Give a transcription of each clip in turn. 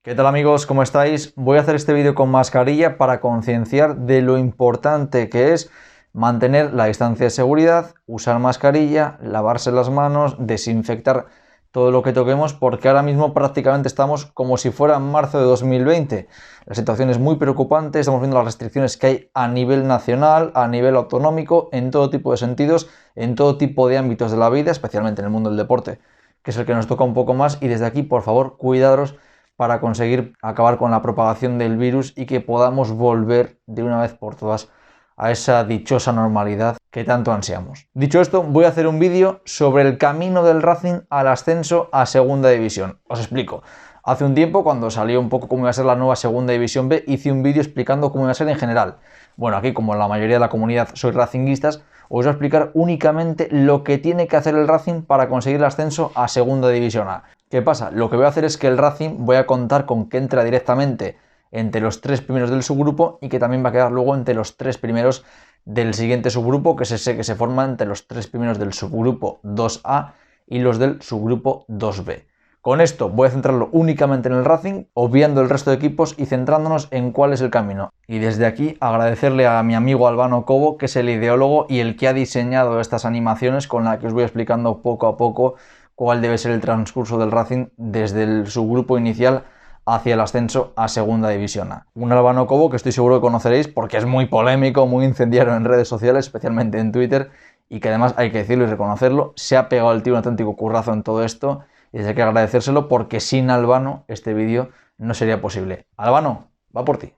¿Qué tal amigos? ¿Cómo estáis? Voy a hacer este vídeo con mascarilla para concienciar de lo importante que es mantener la distancia de seguridad, usar mascarilla, lavarse las manos, desinfectar todo lo que toquemos, porque ahora mismo prácticamente estamos como si fuera marzo de 2020. La situación es muy preocupante, estamos viendo las restricciones que hay a nivel nacional, a nivel autonómico, en todo tipo de sentidos, en todo tipo de ámbitos de la vida, especialmente en el mundo del deporte, que es el que nos toca un poco más, y desde aquí, por favor, cuidaros para conseguir acabar con la propagación del virus y que podamos volver de una vez por todas a esa dichosa normalidad que tanto ansiamos. Dicho esto, voy a hacer un vídeo sobre el camino del Racing al ascenso a Segunda División. Os explico. Hace un tiempo, cuando salió un poco cómo iba a ser la nueva Segunda División B, hice un vídeo explicando cómo iba a ser en general. Bueno, aquí, como la mayoría de la comunidad sois racinguistas, os voy a explicar únicamente lo que tiene que hacer el Racing para conseguir el ascenso a Segunda División A. ¿Qué pasa? Lo que voy a hacer es que el Racing voy a contar con que entra directamente entre los 3 primeros del subgrupo y que también va a quedar luego entre los 3 primeros del siguiente subgrupo, que es ese que se forma entre los 3 primeros del subgrupo 2A y los del subgrupo 2B. Con esto voy a centrarlo únicamente en el Racing, obviando el resto de equipos y centrándonos en cuál es el camino. Y desde aquí agradecerle a mi amigo Albano Cobo, que es el ideólogo y el que ha diseñado estas animaciones con las que os voy explicando poco a poco cuál debe ser el transcurso del Racing desde el subgrupo inicial hacia el ascenso a Segunda División A. Un Albano Cobo que estoy seguro que conoceréis porque es muy polémico, muy incendiario en redes sociales, especialmente en Twitter, y que además, hay que decirlo y reconocerlo, se ha pegado el tío un auténtico currazo en todo esto, y hay que agradecérselo porque sin Albano este vídeo no sería posible. Albano, va por ti.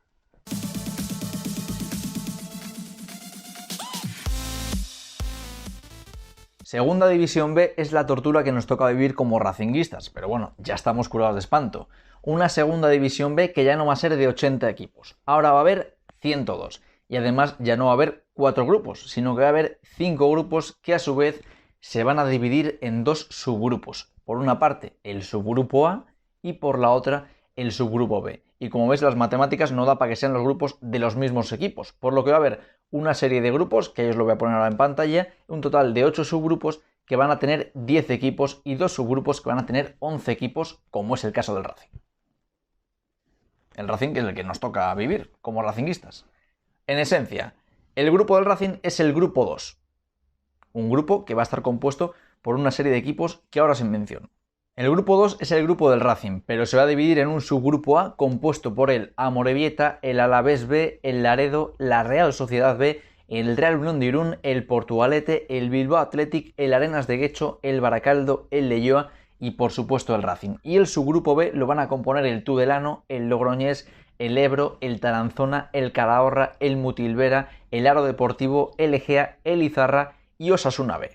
Segunda División B es la tortura que nos toca vivir como racinguistas, pero bueno, ya estamos curados de espanto. Una Segunda División B que ya no va a ser de 80 equipos, ahora va a haber 102. Y además ya no va a haber 4 grupos, sino que va a haber 5 grupos que a su vez se van a dividir en 2 subgrupos. Por una parte el subgrupo A y por la otra el subgrupo B. Y como ves, las matemáticas no da para que sean los grupos de los mismos equipos, por lo que va a haber una serie de grupos, que os lo voy a poner ahora en pantalla, un total de 8 subgrupos que van a tener 10 equipos y 2 subgrupos que van a tener 11 equipos, como es el caso del Racing. El Racing, que es el que nos toca vivir como racinguistas. En esencia, el grupo del Racing es el grupo 2, un grupo que va a estar compuesto por una serie de equipos que ahora os menciono. El grupo 2 es el grupo del Racing, pero se va a dividir en un subgrupo A compuesto por el Amorebieta, el Alavés B, el Laredo, la Real Sociedad B, el Real Unión de Irún, el Portugalete, el Bilbao Athletic, el Arenas de Guecho, el Baracaldo, el Leioa y por supuesto el Racing. Y el subgrupo B lo van a componer el Tudelano, el Logroñés, el Ebro, el Taranzona, el Calahorra, el Mutilvera, el Aro Deportivo, el Egea, el Izarra y Osasuna B.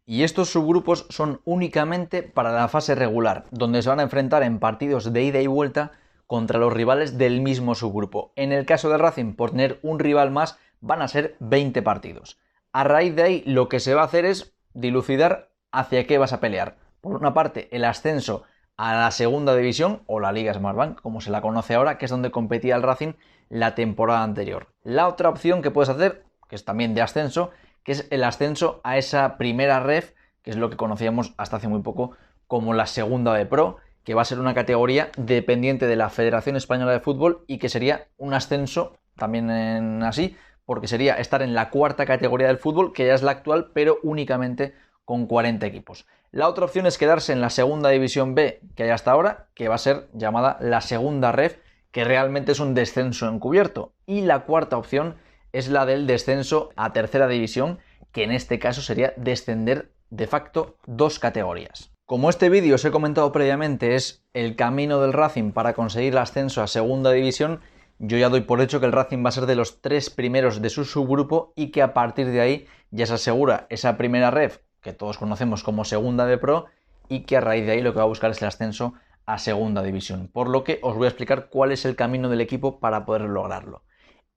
Y estos subgrupos son únicamente para la fase regular, donde se van a enfrentar en partidos de ida y vuelta contra los rivales del mismo subgrupo. En el caso del Racing, por tener un rival más, van a ser 20 partidos. A raíz de ahí, lo que se va a hacer es dilucidar hacia qué vas a pelear. Por una parte, el ascenso a la Segunda División, o la Liga Smartbank, como se la conoce ahora, que es donde competía el Racing la temporada anterior. La otra opción que puedes hacer, que es también de ascenso, que es el ascenso a esa primera ref, que es lo que conocíamos hasta hace muy poco como la Segunda B Pro, que va a ser una categoría dependiente de la Federación Española de Fútbol y que sería un ascenso también así, porque sería estar en la cuarta categoría del fútbol, que ya es la actual, pero únicamente con 40 equipos. La otra opción es quedarse en la Segunda División B que hay hasta ahora, que va a ser llamada la Segunda Ref, que realmente es un descenso encubierto. Y la cuarta opción es la del descenso a Tercera División, que en este caso sería descender de facto 2 categorías. Como este vídeo os he comentado previamente es el camino del Racing para conseguir el ascenso a Segunda División, yo ya doy por hecho que el Racing va a ser de los 3 primeros de su subgrupo y que a partir de ahí ya se asegura esa primera ref, que todos conocemos como Segunda B Pro, y que a raíz de ahí lo que va a buscar es el ascenso a Segunda División. Por lo que os voy a explicar cuál es el camino del equipo para poder lograrlo.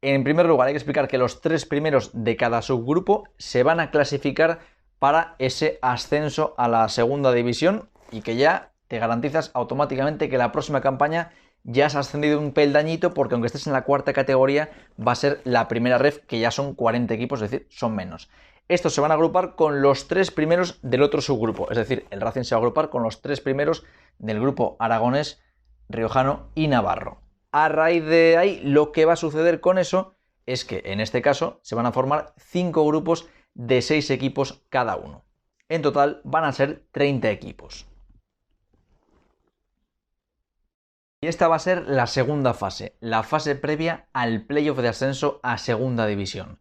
En primer lugar, hay que explicar que los 3 primeros de cada subgrupo se van a clasificar para ese ascenso a la Segunda División y que ya te garantizas automáticamente que la próxima campaña ya has ascendido un peldañito, porque aunque estés en la cuarta categoría va a ser la primera ref, que ya son 40 equipos, es decir, son menos. Estos se van a agrupar con los 3 primeros del otro subgrupo, es decir, el Racing se va a agrupar con los 3 primeros del grupo aragonés, riojano y navarro. A raíz de ahí, lo que va a suceder con eso es que en este caso se van a formar 5 grupos de 6 equipos cada uno. En total van a ser 30 equipos. Y esta va a ser la segunda fase, la fase previa al playoff de ascenso a segunda división.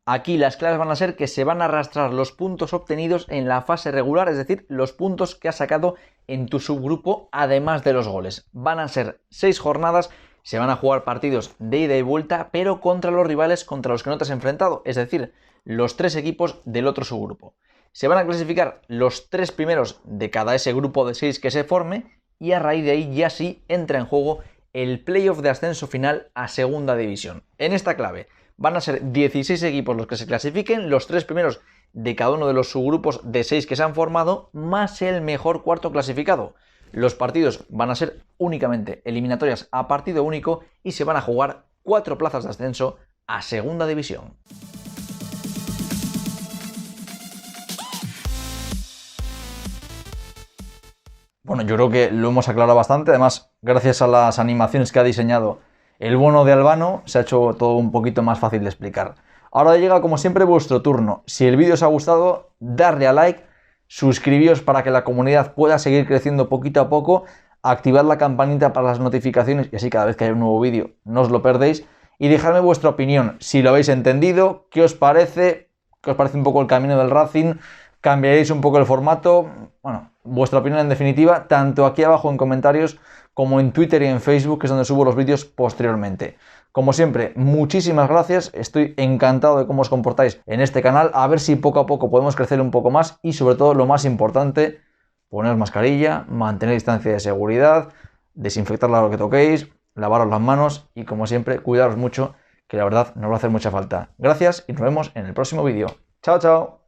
Aquí las claves van a ser que se van a arrastrar los puntos obtenidos en la fase regular, es decir, los puntos que has sacado en tu subgrupo además de los goles. Van a ser 6 jornadas, se van a jugar partidos de ida y vuelta, pero contra los rivales contra los que no te has enfrentado, es decir, los 3 equipos del otro subgrupo. Se van a clasificar los 3 primeros de cada ese grupo de 6 que se forme y a raíz de ahí ya sí entra en juego el playoff de ascenso final a segunda división. En esta clave van a ser 16 equipos los que se clasifiquen, los 3 primeros de cada uno de los subgrupos de 6 que se han formado, más el mejor cuarto clasificado. Los partidos van a ser únicamente eliminatorias a partido único y se van a jugar 4 plazas de ascenso a segunda división. Bueno, yo creo que lo hemos aclarado bastante, además, gracias a las animaciones que ha diseñado el bono de Albano, se ha hecho todo un poquito más fácil de explicar. Ahora llega, como siempre, vuestro turno. Si el vídeo os ha gustado, darle a like, suscribíos para que la comunidad pueda seguir creciendo poquito a poco, activad la campanita para las notificaciones y así cada vez que haya un nuevo vídeo no os lo perdéis, y dejadme vuestra opinión, si lo habéis entendido, qué os parece un poco el camino del Racing, cambiaréis un poco el formato, bueno, vuestra opinión en definitiva, tanto aquí abajo en comentarios como en Twitter y en Facebook, que es donde subo los vídeos posteriormente. Como siempre, muchísimas gracias, estoy encantado de cómo os comportáis en este canal, a ver si poco a poco podemos crecer un poco más y sobre todo lo más importante, poneros mascarilla, mantener distancia de seguridad, desinfectarla a lo que toquéis, lavaros las manos y como siempre, cuidaros mucho, que la verdad nos va a hacer mucha falta. Gracias y nos vemos en el próximo vídeo. Chao, chao.